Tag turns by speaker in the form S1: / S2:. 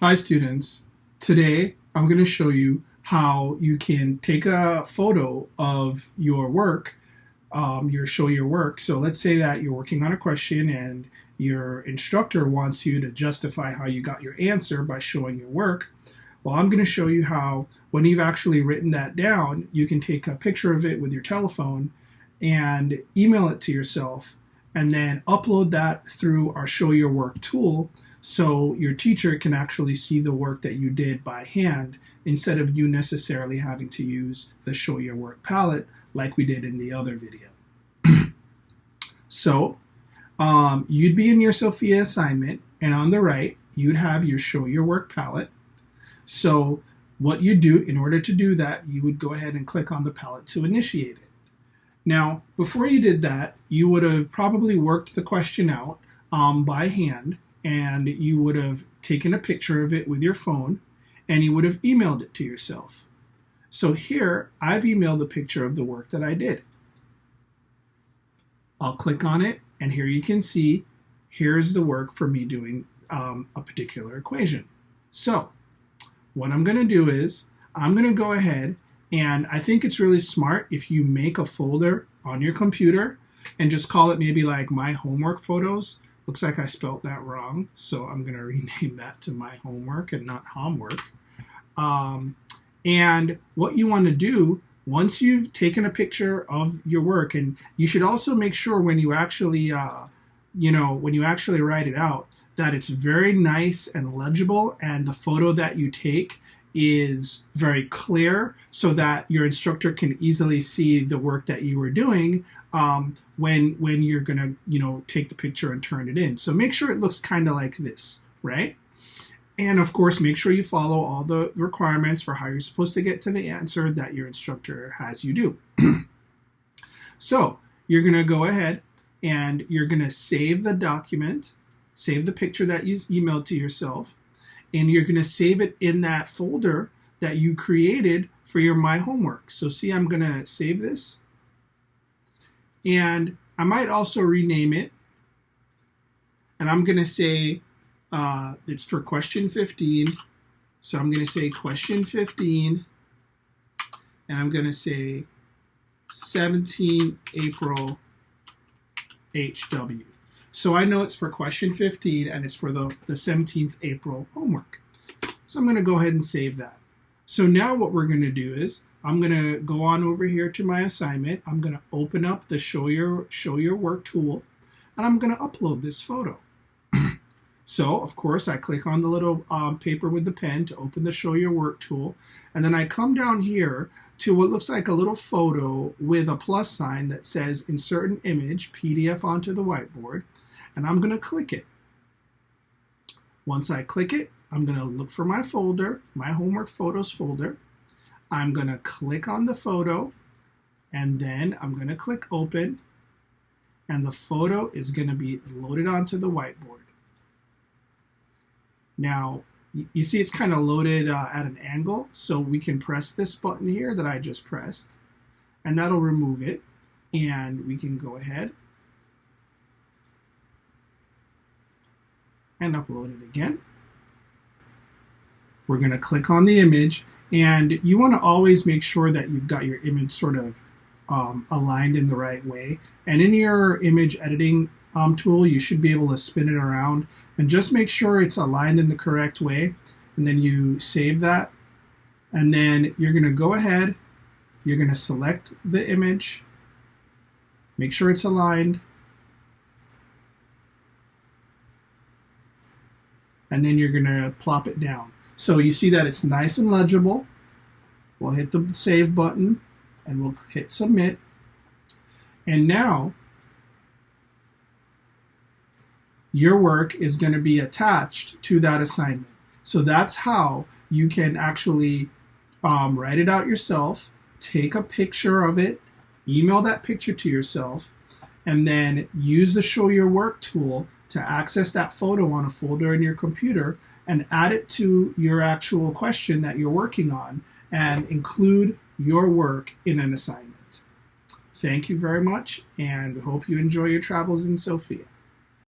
S1: Hi students, today I'm going to show you how you can take a photo of your work, show your work. So let's say that you're working on a question and your instructor wants you to justify how you got your answer by showing your work. Well, I'm going to show you how when you've actually written that down, you can take a picture of it with your telephone and email it to yourself and then upload that through our Show Your Work tool so your teacher can actually see the work that you did by hand instead of you necessarily having to use the Show Your Work palette like we did in the other video. So you'd be in your Sofia assignment, and on the right you'd have your Show Your Work palette. So what you do in order to do that, you would go ahead and click on the palette to initiate it. Now, before you did that, you would have probably worked the question out by hand, and you would have taken a picture of it with your phone, and you would have emailed it to yourself. So here, I've emailed a picture of the work that I did. I'll click on it, and here you can see, here's the work for me doing a particular equation. So what I'm going to do is, I'm going to go ahead, and I think it's really smart if you make a folder on your computer and just call it maybe like My Homework Photos. Looks like I spelled that wrong, so I'm going to rename that to My Homework and not Homework. And what you want to do, once you've taken a picture of your work, and you should also make sure when you actually, when you actually write it out, that it's very nice and legible, and the photo that you take is very clear so that your instructor can easily see the work that you were doing when you're gonna take the picture and turn it in. So make sure it looks kind of like this, right? And of course, make sure you follow all the requirements for how you're supposed to get to the answer that your instructor has you do. So you're gonna go ahead and you're gonna save the document, save the picture that you emailed to yourself, and you're going to save it in that folder that you created for your My Homework. So see, I'm going to save this, and I might also rename it, and I'm going to say it's for question 15. So I'm going to say question 15, and I'm going to say 17 April HW. So I know it's for question 15, and it's for the 17th April homework. So I'm going to go ahead and save that. So now what we're going to do is I'm going to go on over here to my assignment. I'm going to open up the Show Your Work tool, and I'm going to upload this photo. So of course I click on the little paper with the pen to open the Show Your Work tool, and then I come down here to what looks like a little photo with a plus sign that says Insert an Image, PDF onto the whiteboard. And I'm going to click it. Once I click it, I'm going to look for my folder, My Homework Photos folder. I'm going to click on the photo, and then I'm going to click Open, and the photo is going to be loaded onto the whiteboard. Now, you see it's kind of loaded at an angle, so we can press this button here that I just pressed, and that'll remove it, and we can go ahead and upload it again. We're going to click on the image, and you want to always make sure that you've got your image sort of aligned in the right way. And in your image editing tool, you should be able to spin it around and just make sure it's aligned in the correct way. And then you save that, and then you're going to go ahead, you're going to select the image, make sure it's aligned, and then you're going to plop it down. So you see that it's nice and legible. We'll hit the Save button, and we'll hit Submit. And now your work is going to be attached to that assignment. So that's how you can actually write it out yourself, take a picture of it, email that picture to yourself, and then use the Show Your Work tool to access that photo on a folder in your computer and add it to your actual question that you're working on and include your work in an assignment. Thank you very much, and hope you enjoy your travels in Sofia.